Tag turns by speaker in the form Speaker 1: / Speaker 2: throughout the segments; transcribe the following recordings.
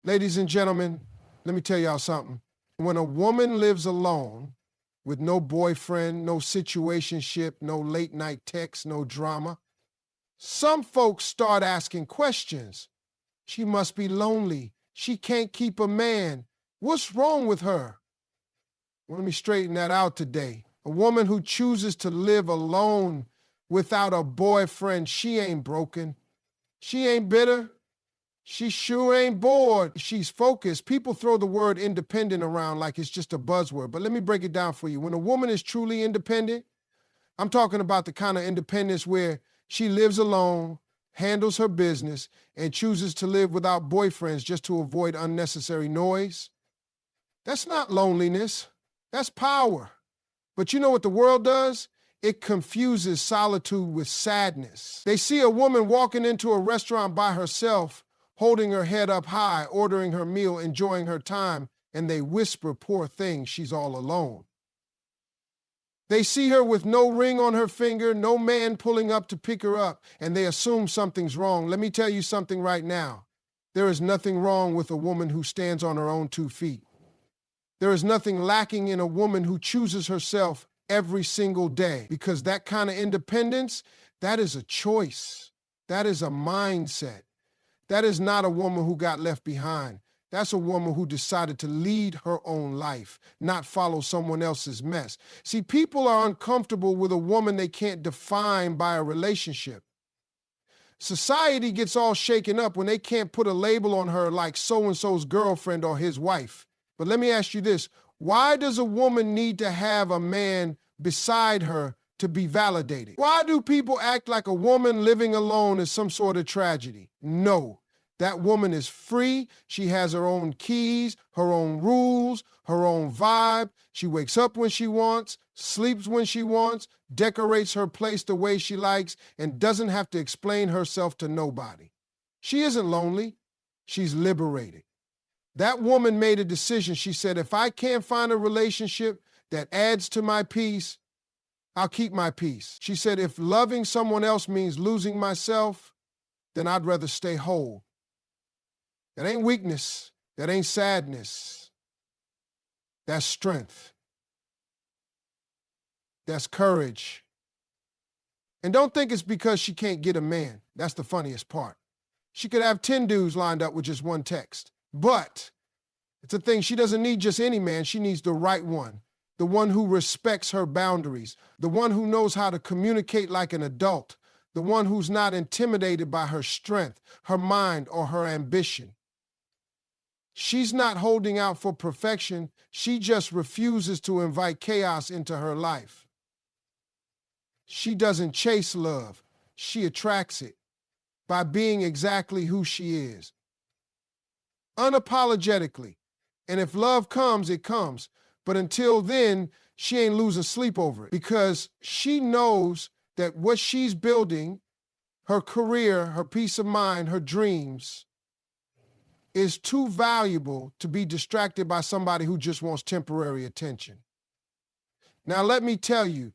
Speaker 1: Ladies and gentlemen, let me tell y'all something. When a woman lives alone with no boyfriend, no situationship, no late night text, no drama, some folks start asking questions. She must be lonely. She can't keep a man. What's wrong with her? Well, let me straighten that out today. A woman who chooses to live alone without a boyfriend, she ain't broken. She ain't bitter. She sure ain't bored. She's focused. People throw the word independent around like it's just a buzzword, but let me break it down for you. When a woman is truly independent, I'm talking about the kind of independence where she lives alone, handles her business, and chooses to live without boyfriends just to avoid unnecessary noise. That's not loneliness. That's power. But you know what the world does? It confuses solitude with sadness. They see a woman walking into a restaurant by herself, holding her head up high, ordering her meal, enjoying her time, and they whisper, "Poor thing, she's all alone." They see her with no ring on her finger, no man pulling up to pick her up, and they assume something's wrong. Let me tell you something right now. There is nothing wrong with a woman who stands on her own 2 feet. There is nothing lacking in a woman who chooses herself every single day, because that kind of independence, that is a choice. That is a mindset. That is not a woman who got left behind. That's a woman who decided to lead her own life, not follow someone else's mess. See, people are uncomfortable with a woman they can't define by a relationship. Society gets all shaken up when they can't put a label on her like so-and-so's girlfriend or his wife. But let me ask you this. Why does a woman need to have a man beside her to be validated? Why do people act like a woman living alone is some sort of tragedy? No. That woman is free. She has her own keys, her own rules, her own vibe. She wakes up when she wants, sleeps when she wants, decorates her place the way she likes, and doesn't have to explain herself to nobody. She isn't lonely. She's liberated. That woman made a decision. She said, if I can't find a relationship that adds to my peace, I'll keep my peace. She said, if loving someone else means losing myself, then I'd rather stay whole. That ain't weakness. That ain't sadness. That's strength. That's courage. And don't think it's because she can't get a man. That's the funniest part. She could have 10 dudes lined up with just one text. But it's a thing, she doesn't need just any man. She needs the right one. The one who respects her boundaries. The one who knows how to communicate like an adult. The one who's not intimidated by her strength, her mind, or her ambition. She's not holding out for perfection. She just refuses to invite chaos into her life. She doesn't chase love. She attracts it by being exactly who she is. Unapologetically. And if love comes, it comes. But until then, she ain't losing sleep over it, because she knows that what she's building, her career, her peace of mind, her dreams, is too valuable to be distracted by somebody who just wants temporary attention. Now, let me tell you,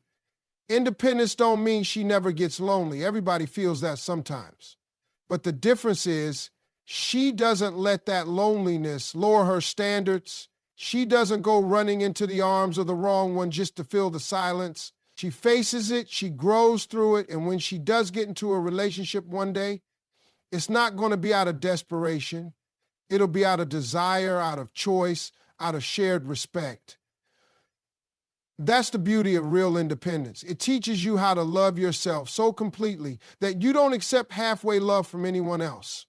Speaker 1: independence don't mean she never gets lonely. Everybody feels that sometimes. But the difference is she doesn't let that loneliness lower her standards. She doesn't go running into the arms of the wrong one just to fill the silence. She faces it, she grows through it, and when she does get into a relationship one day, it's not going to be out of desperation. It'll be out of desire, out of choice, out of shared respect. That's the beauty of real independence. It teaches you how to love yourself so completely that you don't accept halfway love from anyone else.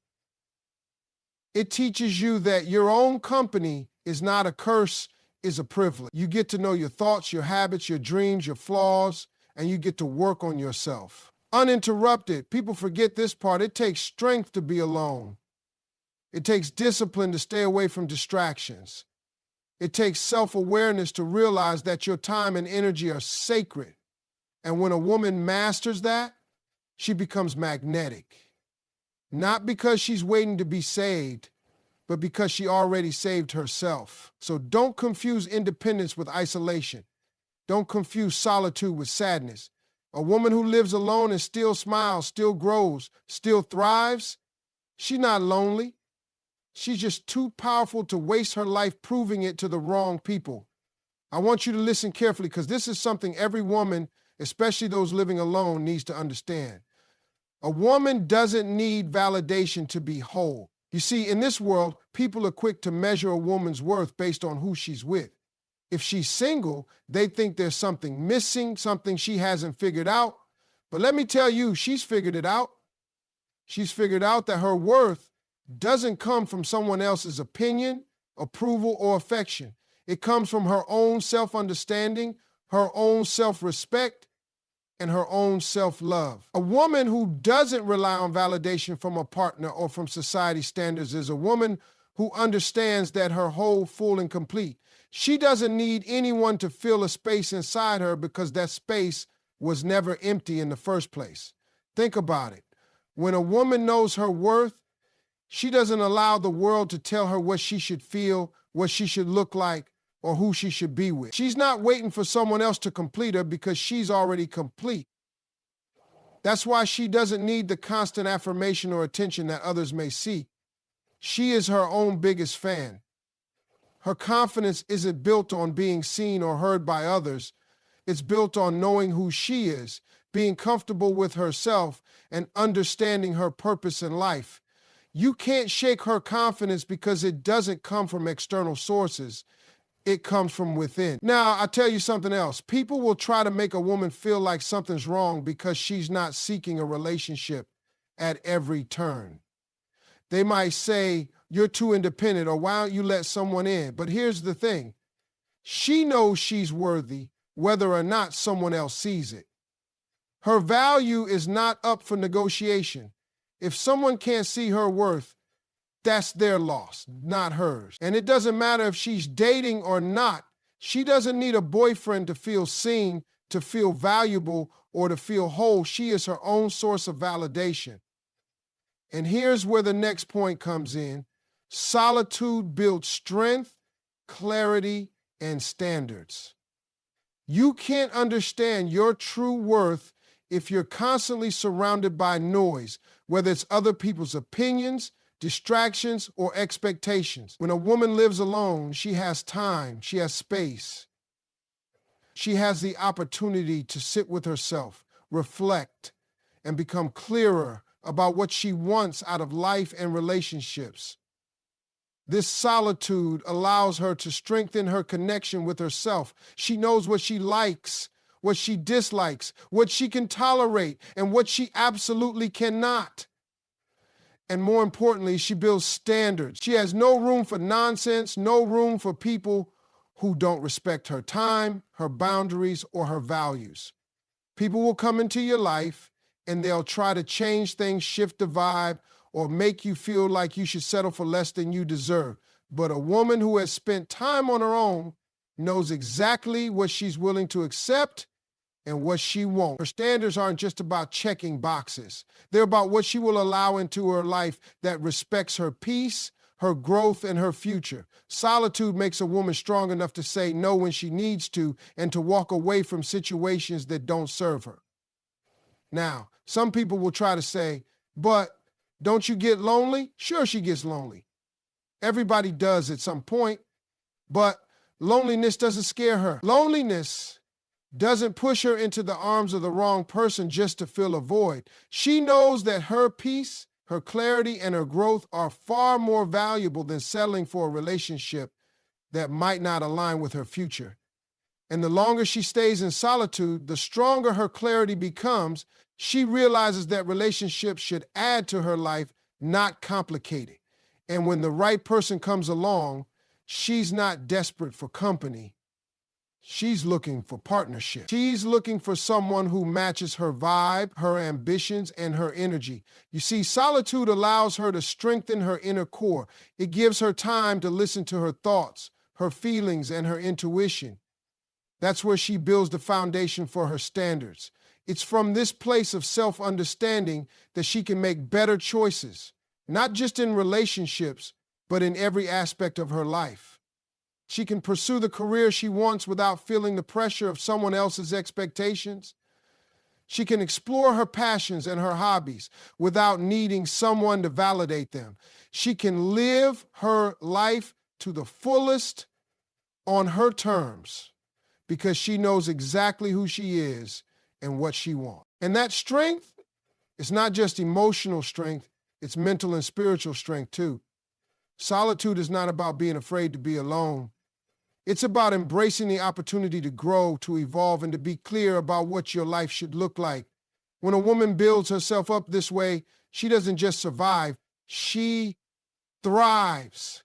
Speaker 1: It teaches you that your own company is not a curse, is a privilege. You get to know your thoughts, your habits, your dreams, your flaws, and you get to work on yourself. Uninterrupted. People forget this part. It takes strength to be alone. It takes discipline to stay away from distractions. It takes self-awareness to realize that your time and energy are sacred. And when a woman masters that, she becomes magnetic. Not because she's waiting to be saved, but because she already saved herself. So don't confuse independence with isolation. Don't confuse solitude with sadness. A woman who lives alone and still smiles, still grows, still thrives, she's not lonely. She's just too powerful to waste her life proving it to the wrong people. I want you to listen carefully because this is something every woman, especially those living alone, needs to understand. A woman doesn't need validation to be whole. You see, in this world, people are quick to measure a woman's worth based on who she's with. If she's single, they think there's something missing, something she hasn't figured out. But let me tell you, she's figured it out. She's figured out that her worth doesn't come from someone else's opinion, approval, or affection. It comes from her own self-understanding, her own self-respect, and her own self-love. A woman who doesn't rely on validation from a partner or from society standards is a woman who understands that her whole, full, and complete. She doesn't need anyone to fill a space inside her because that space was never empty in the first place. Think about it. When a woman knows her worth, she doesn't allow the world to tell her what she should feel, what she should look like, or who she should be with. She's not waiting for someone else to complete her because she's already complete. That's why she doesn't need the constant affirmation or attention that others may seek. She is her own biggest fan. Her confidence isn't built on being seen or heard by others. It's built on knowing who she is, being comfortable with herself, and understanding her purpose in life. You can't shake her confidence because it doesn't come from external sources. It comes from within. Now, I'll tell you something else. People will try to make a woman feel like something's wrong because she's not seeking a relationship at every turn. They might say, you're too independent, or why don't you let someone in? But here's the thing. She knows she's worthy whether or not someone else sees it. Her value is not up for negotiation. If someone can't see her worth, that's their loss, not hers. And it doesn't matter if she's dating or not. She doesn't need a boyfriend to feel seen, to feel valuable, or to feel whole. She is her own source of validation. And here's where the next point comes in. Solitude builds strength, clarity, and standards. You can't understand your true worth if you're constantly surrounded by noise, whether it's other people's opinions, distractions, or expectations. When a woman lives alone, she has time, she has space. She has the opportunity to sit with herself, reflect, and become clearer about what she wants out of life and relationships. This solitude allows her to strengthen her connection with herself. She knows what she likes, what she dislikes, what she can tolerate, and what she absolutely cannot. And more importantly, she builds standards. She has no room for nonsense, no room for people who don't respect her time, her boundaries, or her values. People will come into your life and they'll try to change things, shift the vibe, or make you feel like you should settle for less than you deserve. But a woman who has spent time on her own knows exactly what she's willing to accept and what she won't. Her standards aren't just about checking boxes. They're about what she will allow into her life that respects her peace, her growth, and her future. Solitude makes a woman strong enough to say no when she needs to and to walk away from situations that don't serve her. Now, some people will try to say, but don't you get lonely? Sure, she gets lonely. Everybody does at some point, but loneliness doesn't scare her. Loneliness doesn't push her into the arms of the wrong person just to fill a void. She knows that her peace, her clarity, and her growth are far more valuable than settling for a relationship that might not align with her future. And the longer she stays in solitude, the stronger her clarity becomes. She realizes that relationships should add to her life, not complicate it. And when the right person comes along, she's not desperate for company. She's looking for partnership. She's looking for someone who matches her vibe, her ambitions, and her energy. You see, solitude allows her to strengthen her inner core. It gives her time to listen to her thoughts, her feelings, and her intuition. That's where she builds the foundation for her standards. It's from this place of self-understanding that she can make better choices, not just in relationships, but in every aspect of her life. She can pursue the career she wants without feeling the pressure of someone else's expectations. She can explore her passions and her hobbies without needing someone to validate them. She can live her life to the fullest on her terms because she knows exactly who she is and what she wants. And that strength is not just emotional strength, it's mental and spiritual strength too. Solitude is not about being afraid to be alone. It's about embracing the opportunity to grow, to evolve, and to be clear about what your life should look like. When a woman builds herself up this way, she doesn't just survive, she thrives.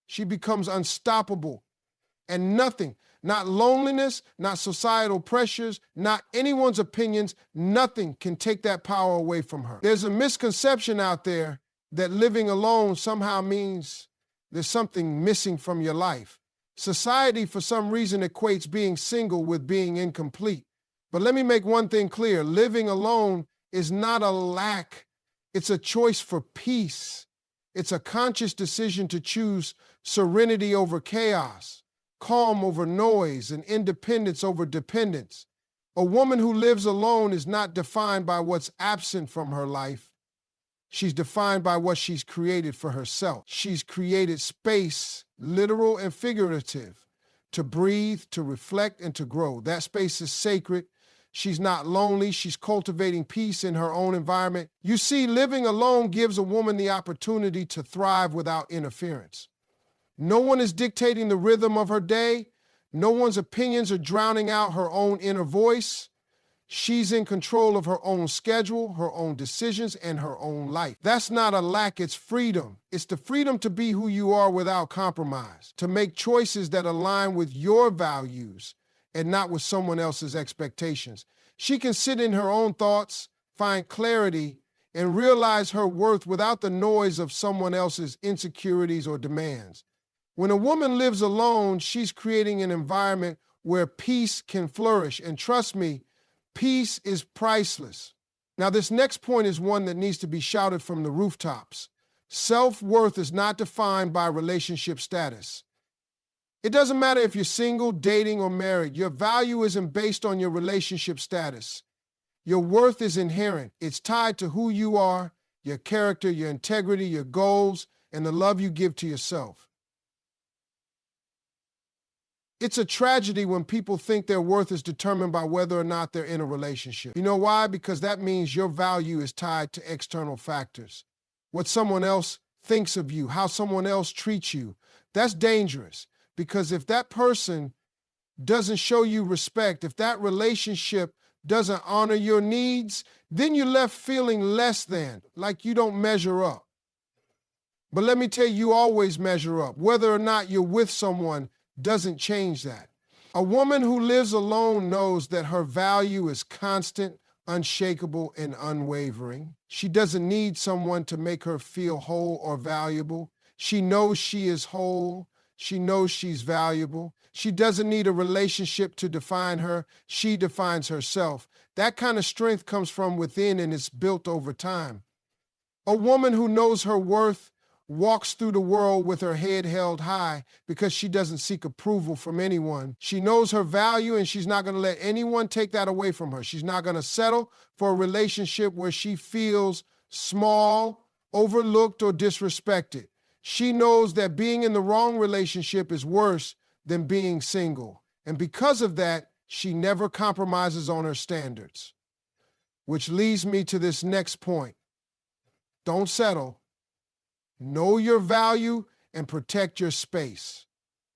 Speaker 1: She becomes unstoppable. And nothing, not loneliness, not societal pressures, not anyone's opinions, nothing can take that power away from her. There's a misconception out there that living alone somehow means there's something missing from your life. Society, for some reason, equates being single with being incomplete. But let me make one thing clear. Living alone is not a lack. It's a choice for peace. It's a conscious decision to choose serenity over chaos, calm over noise, and independence over dependence. A woman who lives alone is not defined by what's absent from her life. She's defined by what she's created for herself. She's created space, literal and figurative, to breathe, to reflect, and to grow. That space is sacred. She's not lonely. She's cultivating peace in her own environment. You see, living alone gives a woman the opportunity to thrive without interference. No one is dictating the rhythm of her day. No one's opinions are drowning out her own inner voice. She's in control of her own schedule, her own decisions, and her own life. That's not a lack, it's freedom. It's the freedom to be who you are without compromise, to make choices that align with your values and not with someone else's expectations. She can sit in her own thoughts, find clarity, and realize her worth without the noise of someone else's insecurities or demands. When a woman lives alone, she's creating an environment where peace can flourish. And trust me, peace is priceless. Now, this next point is one that needs to be shouted from the rooftops. Self-worth is not defined by relationship status. It doesn't matter if you're single, dating, or married. Your value isn't based on your relationship status. Your worth is inherent. It's tied to who you are, your character, your integrity, your goals, and the love you give to yourself. It's a tragedy when people think their worth is determined by whether or not they're in a relationship. You know why? Because that means your value is tied to external factors. What someone else thinks of you, how someone else treats you. That's dangerous, because if that person doesn't show you respect, if that relationship doesn't honor your needs, then you're left feeling less than, like you don't measure up. But let me tell you, you always measure up. Whether or not you're with someone doesn't change that. A woman who lives alone knows that her value is constant, unshakable, and unwavering. She doesn't need someone to make her feel whole or valuable. She knows she is whole. She knows she's valuable. She doesn't need a relationship to define her. She defines herself. That kind of strength comes from within and it's built over time. A woman who knows her worth walks through the world with her head held high because she doesn't seek approval from anyone. She knows her value and she's not going to let anyone take that away from her. She's not going to settle for a relationship where she feels small, overlooked, or disrespected. She knows that being in the wrong relationship is worse than being single. And because of that, she never compromises on her standards. Which leads me to this next point. Don't settle. Know your value and protect your space.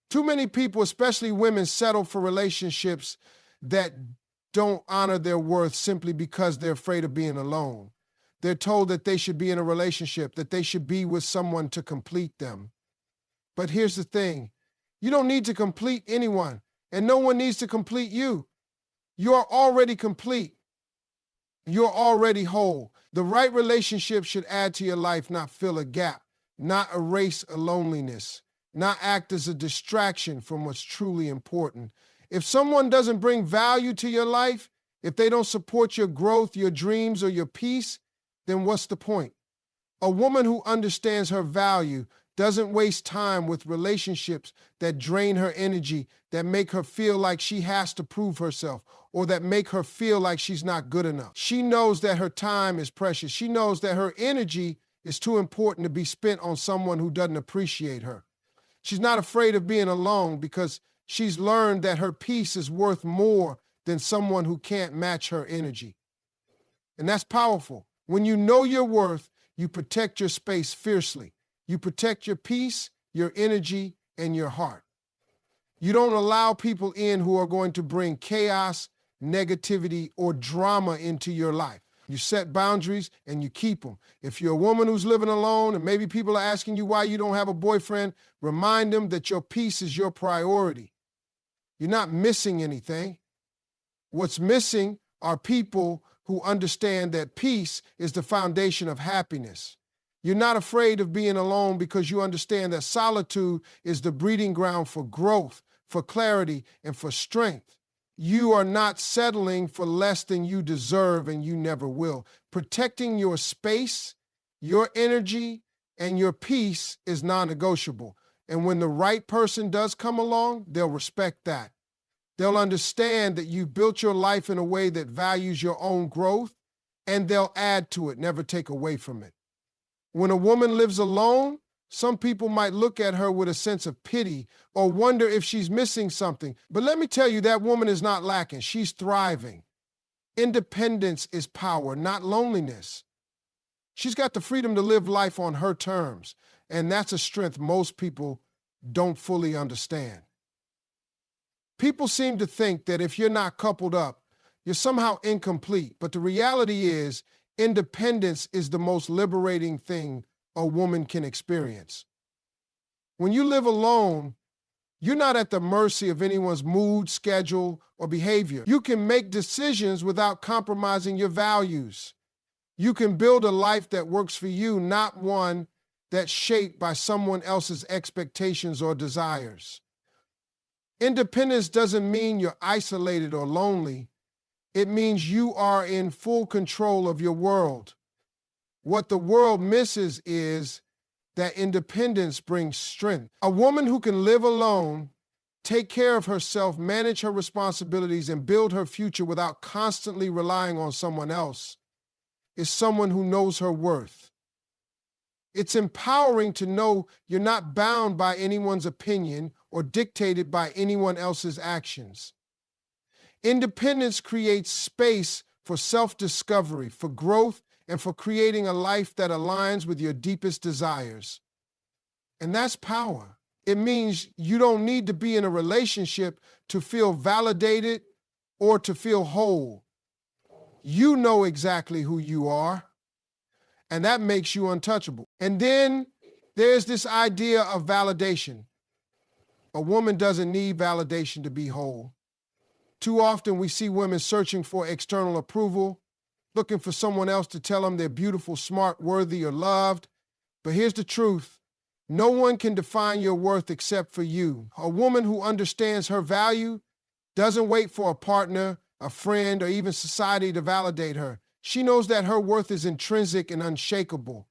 Speaker 1: Too many people, especially women, settle for relationships that don't honor their worth simply because they're afraid of being alone. They're told that they should be in a relationship, that they should be with someone to complete them. But here's the thing. You don't need to complete anyone, and no one needs to complete you. You're already complete. You're already whole. The right relationship should add to your life, not fill a gap. Not erase a loneliness, not act as a distraction from what's truly important. If someone doesn't bring value to your life, if they don't support your growth, your dreams, or your peace, then what's the point? A woman who understands her value doesn't waste time with relationships that drain her energy, that make her feel like she has to prove herself, or that make her feel like she's not good enough. She knows that her time is precious. She knows that her energy is too important to be spent on someone who doesn't appreciate her. She's not afraid of being alone because she's learned that her peace is worth more than someone who can't match her energy. And that's powerful. When you know your worth, you protect your space fiercely. You protect your peace, your energy, and your heart. You don't allow people in who are going to bring chaos, negativity, or drama into your life. You set boundaries and you keep them. If you're a woman who's living alone and maybe people are asking you why you don't have a boyfriend, remind them that your peace is your priority. You're not missing anything. What's missing are people who understand that peace is the foundation of happiness. You're not afraid of being alone because you understand that solitude is the breeding ground for growth, for clarity, and for strength. You are not settling for less than you deserve, and you never will. Protecting your space, your energy, and your peace is non-negotiable. And when the right person does come along, they'll respect that. They'll understand that you built your life in a way that values your own growth, and they'll add to it, never take away from it. When a woman lives alone, some people might look at her with a sense of pity or wonder if she's missing something. But let me tell you, that woman is not lacking. She's thriving. Independence is power, not loneliness. She's got the freedom to live life on her terms, and that's a strength most people don't fully understand. People seem to think that if you're not coupled up, you're somehow incomplete. But the reality is, independence is the most liberating thing a woman can experience. When you live alone, you're not at the mercy of anyone's mood, schedule, or behavior. You can make decisions without compromising your values. You can build a life that works for you, not one that's shaped by someone else's expectations or desires. Independence doesn't mean you're isolated or lonely. It means you are in full control of your world. What the world misses is that independence brings strength. A woman who can live alone, take care of herself, manage her responsibilities, and build her future without constantly relying on someone else is someone who knows her worth. It's empowering to know you're not bound by anyone's opinion or dictated by anyone else's actions. Independence creates space for self-discovery, for growth, and for creating a life that aligns with your deepest desires. And that's power. It means you don't need to be in a relationship to feel validated or to feel whole. You know exactly who you are, and that makes you untouchable. And then there's this idea of validation. A woman doesn't need validation to be whole. Too often we see women searching for external approval, looking for someone else to tell them they're beautiful, smart, worthy, or loved. But here's the truth. No one can define your worth except for you. A woman who understands her value doesn't wait for a partner, a friend, or even society to validate her. She knows that her worth is intrinsic and unshakable.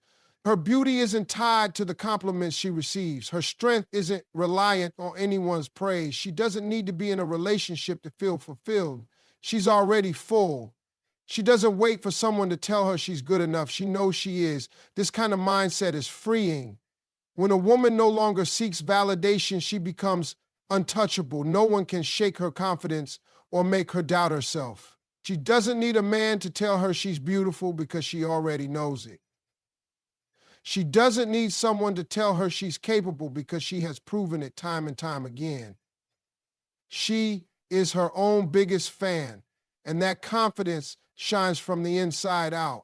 Speaker 1: Her beauty isn't tied to the compliments she receives. Her strength isn't reliant on anyone's praise. She doesn't need to be in a relationship to feel fulfilled. She's already full. She doesn't wait for someone to tell her she's good enough. She knows she is. This kind of mindset is freeing. When a woman no longer seeks validation, she becomes untouchable. No one can shake her confidence or make her doubt herself. She doesn't need a man to tell her she's beautiful because she already knows it. She doesn't need someone to tell her she's capable because she has proven it time and time again. She is her own biggest fan, and that confidence shines from the inside out.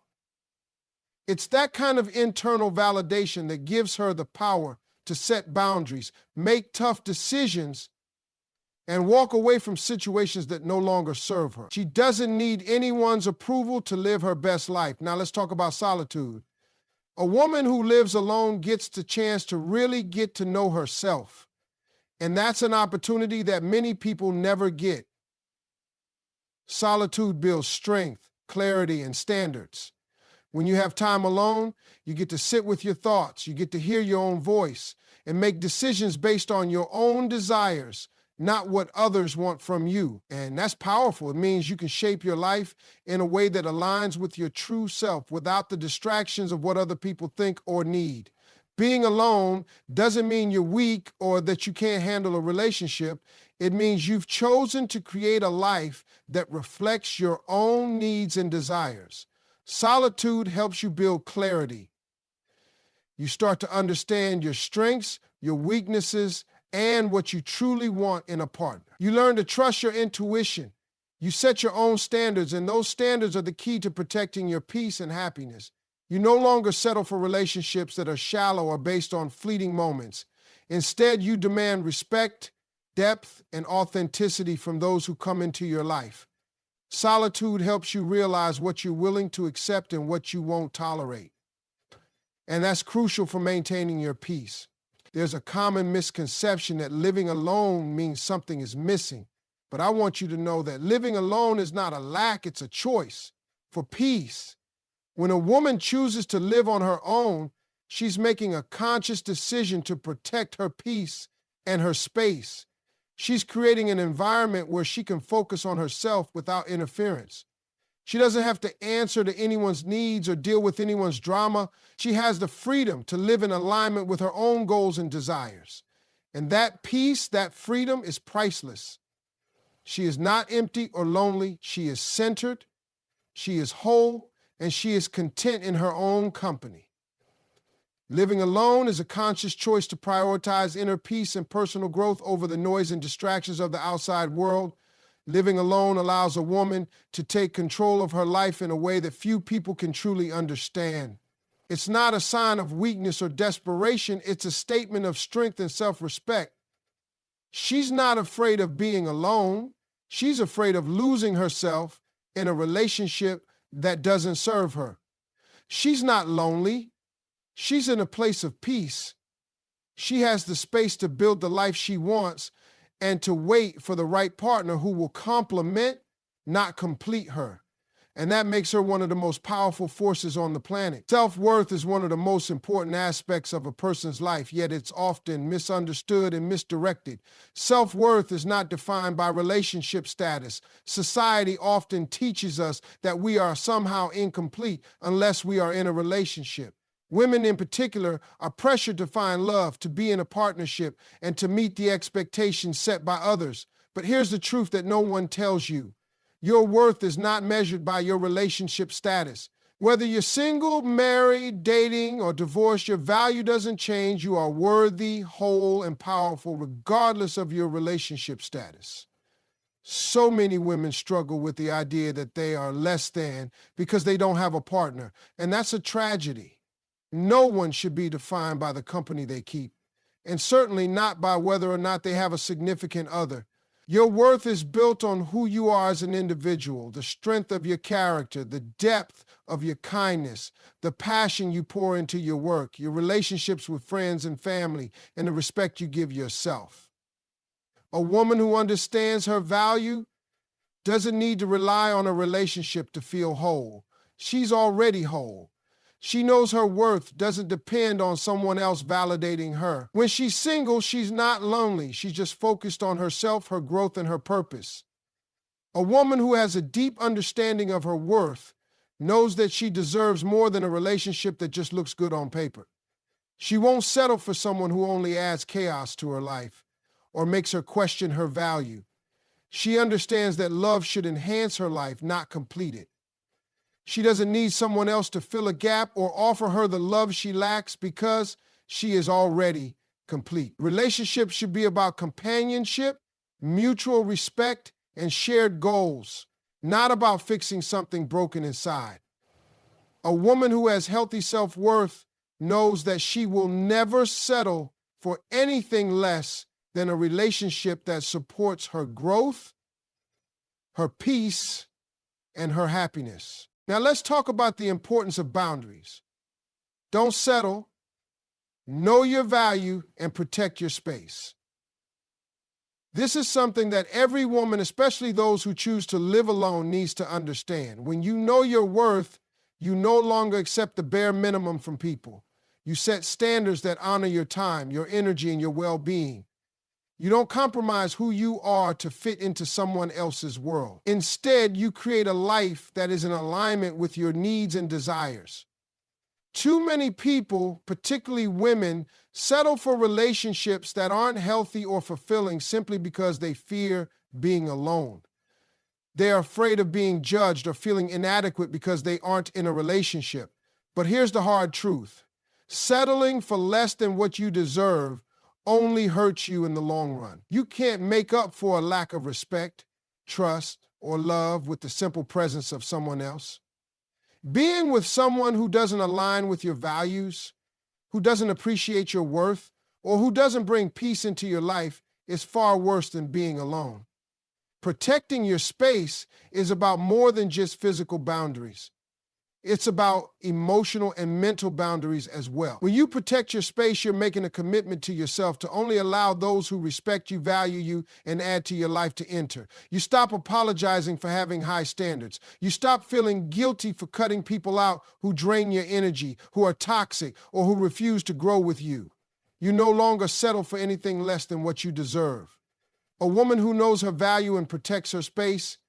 Speaker 1: It's that kind of internal validation that gives her the power to set boundaries, make tough decisions, and walk away from situations that no longer serve her. She doesn't need anyone's approval to live her best life. Now let's talk about solitude. A woman who lives alone gets the chance to really get to know herself. And that's an opportunity that many people never get. Solitude builds strength, clarity, and standards. When you have time alone, you get to sit with your thoughts, you get to hear your own voice, and make decisions based on your own desires, not what others want from you. And that's powerful. It means you can shape your life in a way that aligns with your true self without the distractions of what other people think or need. Being alone doesn't mean you're weak or that you can't handle a relationship. It means you've chosen to create a life that reflects your own needs and desires. Solitude helps you build clarity. You start to understand your strengths, your weaknesses, and what you truly want in a partner. You learn to trust your intuition. You set your own standards, and those standards are the key to protecting your peace and happiness. You no longer settle for relationships that are shallow or based on fleeting moments. Instead, you demand respect, depth, and authenticity from those who come into your life. Solitude helps you realize what you're willing to accept and what you won't tolerate. And that's crucial for maintaining your peace. There's a common misconception that living alone means something is missing. But I want you to know that living alone is not a lack, it's a choice for peace. When a woman chooses to live on her own, she's making a conscious decision to protect her peace and her space. She's creating an environment where she can focus on herself without interference. She doesn't have to answer to anyone's needs or deal with anyone's drama. She has the freedom to live in alignment with her own goals and desires. And that peace, that freedom is priceless. She is not empty or lonely. She is centered, she is whole, and she is content in her own company. Living alone is a conscious choice to prioritize inner peace and personal growth over the noise and distractions of the outside world. Living alone allows a woman to take control of her life in a way that few people can truly understand. It's not a sign of weakness or desperation. It's a statement of strength and self-respect. She's not afraid of being alone. She's afraid of losing herself in a relationship that doesn't serve her. She's not lonely. She's in a place of peace. She has the space to build the life she wants and to wait for the right partner who will complement, not complete her. And that makes her one of the most powerful forces on the planet. Self-worth is one of the most important aspects of a person's life, yet it's often misunderstood and misdirected. Self-worth is not defined by relationship status. Society often teaches us that we are somehow incomplete unless we are in a relationship. Women in particular are pressured to find love, to be in a partnership, and to meet the expectations set by others. But here's the truth that no one tells you. Your worth is not measured by your relationship status. Whether you're single, married, dating, or divorced, your value doesn't change. You are worthy, whole, and powerful regardless of your relationship status. So many women struggle with the idea that they are less than because they don't have a partner, and that's a tragedy. No one should be defined by the company they keep, and certainly not by whether or not they have a significant other. Your worth is built on who you are as an individual, the strength of your character, the depth of your kindness, the passion you pour into your work, your relationships with friends and family, and the respect you give yourself. A woman who understands her value doesn't need to rely on a relationship to feel whole. She's already whole. She knows her worth doesn't depend on someone else validating her. When she's single, she's not lonely. She's just focused on herself, her growth, and her purpose. A woman who has a deep understanding of her worth knows that she deserves more than a relationship that just looks good on paper. She won't settle for someone who only adds chaos to her life or makes her question her value. She understands that love should enhance her life, not complete it. She doesn't need someone else to fill a gap or offer her the love she lacks because she is already complete. Relationships should be about companionship, mutual respect, and shared goals, not about fixing something broken inside. A woman who has healthy self-worth knows that she will never settle for anything less than a relationship that supports her growth, her peace, and her happiness. Now let's talk about the importance of boundaries. Don't settle, know your value, and protect your space. This is something that every woman, especially those who choose to live alone, needs to understand. When you know your worth, You no longer accept the bare minimum from people. You set standards that honor your time, your energy, and your well-being. You don't compromise who you are to fit into someone else's world. Instead, you create a life that is in alignment with your needs and desires. Too many people, particularly women, settle for relationships that aren't healthy or fulfilling simply because they fear being alone. They are afraid of being judged or feeling inadequate because they aren't in a relationship. But here's the hard truth. Settling for less than what you deserve only hurts you in the long run. You can't make up for a lack of respect, trust, or love with the simple presence of someone else. Being with someone who doesn't align with your values, who doesn't appreciate your worth, or who doesn't bring peace into your life is far worse than being alone. Protecting your space is about more than just physical boundaries. It's about emotional and mental boundaries as well. When you protect your space, you're making a commitment to yourself to only allow those who respect you, value you, and add to your life to enter. You stop apologizing for having high standards. You stop feeling guilty for cutting people out who drain your energy, who are toxic, or who refuse to grow with you. You no longer settle for anything less than what you deserve. A woman who knows her value and protects her space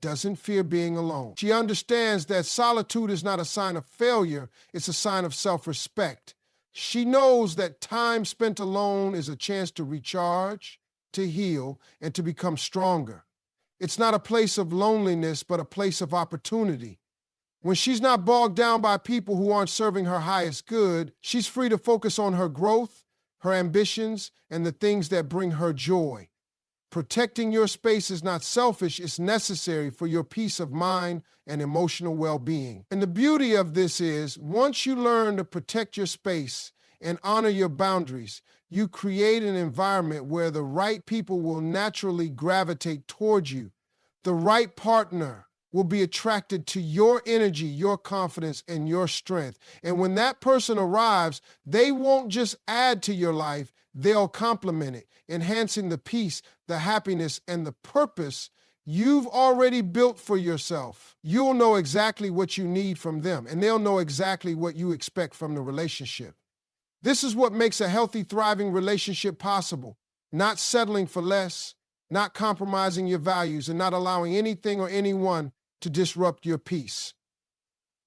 Speaker 1: doesn't fear being alone. She understands that solitude is not a sign of failure, it's a sign of self-respect. She knows that time spent alone is a chance to recharge, to heal, and to become stronger. It's not a place of loneliness, but a place of opportunity. When she's not bogged down by people who aren't serving her highest good, she's free to focus on her growth, her ambitions, and the things that bring her joy. Protecting your space is not selfish, it's necessary for your peace of mind and emotional well-being. And the beauty of this is, once you learn to protect your space and honor your boundaries, you create an environment where the right people will naturally gravitate towards you. The right partner will be attracted to your energy, your confidence, and your strength. And when that person arrives, they won't just add to your life, they'll complement it, enhancing the peace, the happiness, and the purpose you've already built for yourself. You'll know exactly what you need from them, and they'll know exactly what you expect from the relationship. This is what makes a healthy, thriving relationship possible. Not settling for less, not compromising your values, and not allowing anything or anyone to disrupt your peace.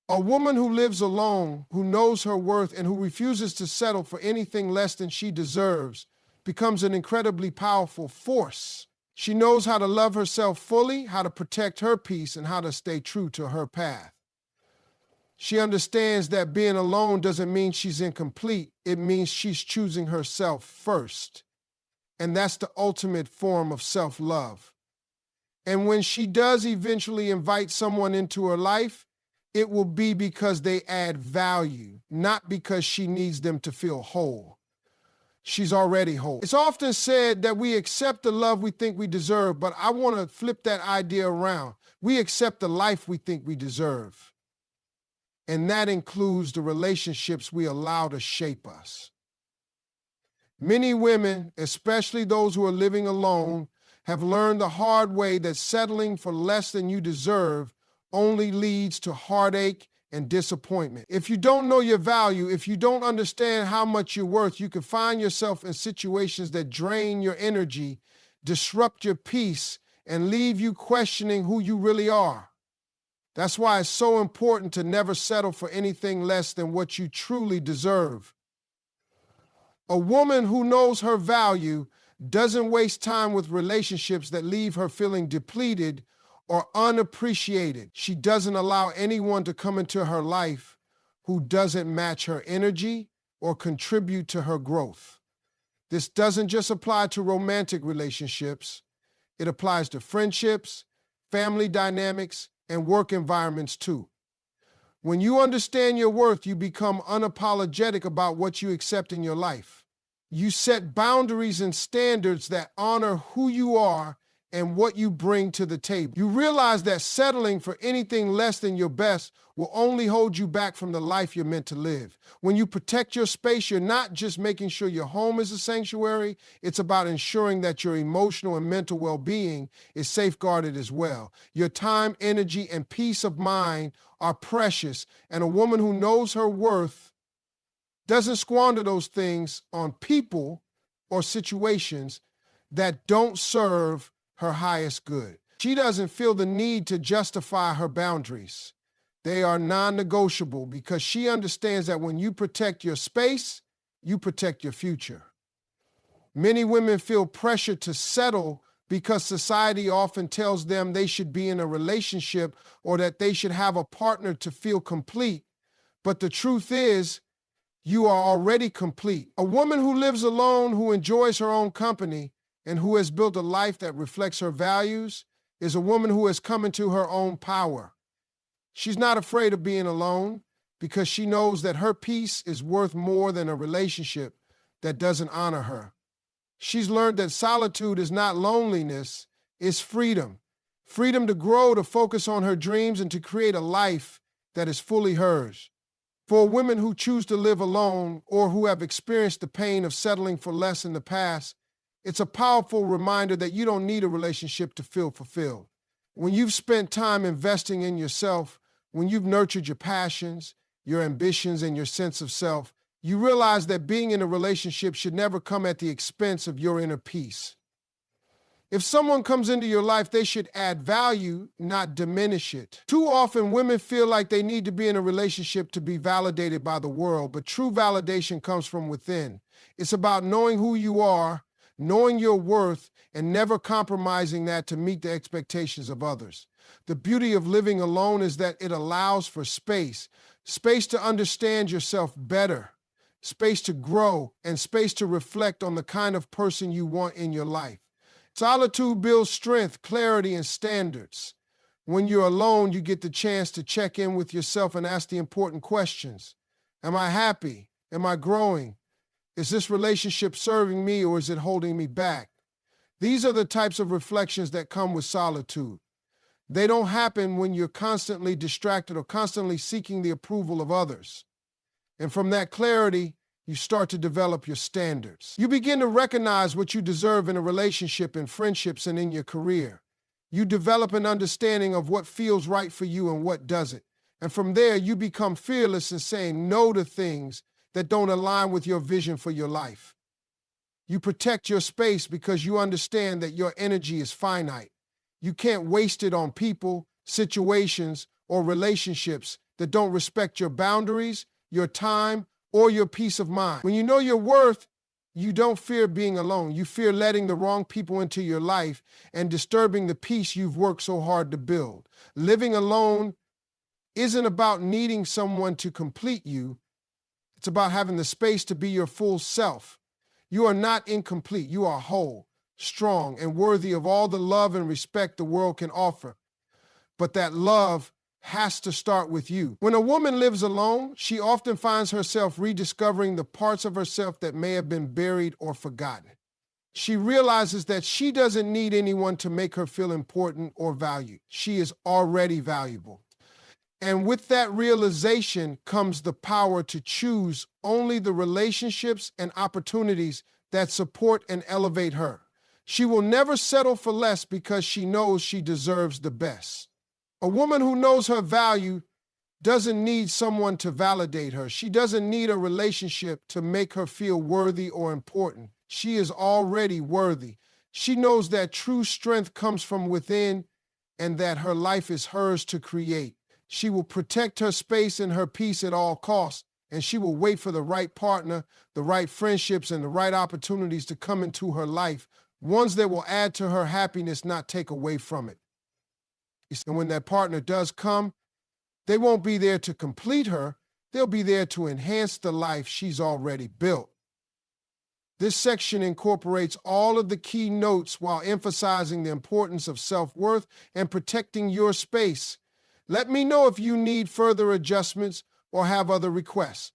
Speaker 1: A woman who lives alone, who knows her worth, and who refuses to settle for anything less than she deserves, becomes an incredibly powerful force. She knows how to love herself fully, how to protect her peace, and how to stay true to her path. She understands that being alone doesn't mean she's incomplete. It means she's choosing herself first. And that's the ultimate form of self-love. And when she does eventually invite someone into her life, it will be because they add value, not because she needs them to feel whole. She's already whole. It's often said that we accept the love we think we deserve, but I want to flip that idea around. We accept the life we think we deserve. And that includes the relationships we allow to shape us. Many women, especially those who are living alone, have learned the hard way that settling for less than you deserve only leads to heartache and disappointment. If you don't know your value, if you don't understand how much you're worth, you can find yourself in situations that drain your energy, disrupt your peace, and leave you questioning who you really are. That's why it's so important to never settle for anything less than what you truly deserve. A woman who knows her value doesn't waste time with relationships that leave her feeling depleted or unappreciated. She doesn't allow anyone to come into her life who doesn't match her energy or contribute to her growth. This doesn't just apply to romantic relationships. It applies to friendships, family dynamics, and work environments too. When you understand your worth, you become unapologetic about what you accept in your life. You set boundaries and standards that honor who you are and what you bring to the table. You realize that settling for anything less than your best will only hold you back from the life you're meant to live. When you protect your space, you're not just making sure your home is a sanctuary, it's about ensuring that your emotional and mental well-being is safeguarded as well. Your time, energy, and peace of mind are precious, and a woman who knows her worth doesn't squander those things on people or situations that don't serve her highest good. She doesn't feel the need to justify her boundaries. They are non-negotiable because she understands that when you protect your space, you protect your future. Many women feel pressure to settle because society often tells them they should be in a relationship or that they should have a partner to feel complete. But the truth is, you are already complete. A woman who lives alone, who enjoys her own company, and who has built a life that reflects her values is a woman who has come into her own power. She's not afraid of being alone because she knows that her peace is worth more than a relationship that doesn't honor her. She's learned that solitude is not loneliness, it's freedom. Freedom to grow, to focus on her dreams, and to create a life that is fully hers. For women who choose to live alone or who have experienced the pain of settling for less in the past, it's a powerful reminder that you don't need a relationship to feel fulfilled. When you've spent time investing in yourself, when you've nurtured your passions, your ambitions, and your sense of self, you realize that being in a relationship should never come at the expense of your inner peace. If someone comes into your life, they should add value, not diminish it. Too often, women feel like they need to be in a relationship to be validated by the world, but true validation comes from within. It's about knowing who you are, knowing your worth, and never compromising that to meet the expectations of others. The beauty of living alone is that it allows for space to understand yourself better, space to grow, and space to reflect on the kind of person you want in your life. Solitude builds strength, clarity, and standards. When you're alone, you get the chance to check in with yourself and ask the important questions. Am I happy? Am I growing? Is this relationship serving me or is it holding me back? These are the types of reflections that come with solitude. They don't happen when you're constantly distracted or constantly seeking the approval of others. And from that clarity, you start to develop your standards. You begin to recognize what you deserve in a relationship, in friendships, and in your career. You develop an understanding of what feels right for you and what doesn't. And from there, you become fearless in saying no to things that don't align with your vision for your life. You protect your space because you understand that your energy is finite. You can't waste it on people, situations, or relationships that don't respect your boundaries, your time, or your peace of mind. When you know your worth, you don't fear being alone. You fear letting the wrong people into your life and disturbing the peace you've worked so hard to build. Living alone isn't about needing someone to complete you. It's about having the space to be your full self. You are not incomplete. You are whole, strong, and worthy of all the love and respect the world can offer. But that love has to start with you. When a woman lives alone, she often finds herself rediscovering the parts of herself that may have been buried or forgotten. She realizes that she doesn't need anyone to make her feel important or valued. She is already valuable. And with that realization comes the power to choose only the relationships and opportunities that support and elevate her. She will never settle for less because she knows she deserves the best. A woman who knows her value doesn't need someone to validate her. She doesn't need a relationship to make her feel worthy or important. She is already worthy. She knows that true strength comes from within and that her life is hers to create. She will protect her space and her peace at all costs, and she will wait for the right partner, the right friendships, and the right opportunities to come into her life, ones that will add to her happiness, not take away from it. And when that partner does come, they won't be there to complete her. They'll be there to enhance the life she's already built. This section incorporates all of the key notes while emphasizing the importance of self-worth and protecting your space. Let me know if you need further adjustments or have other requests.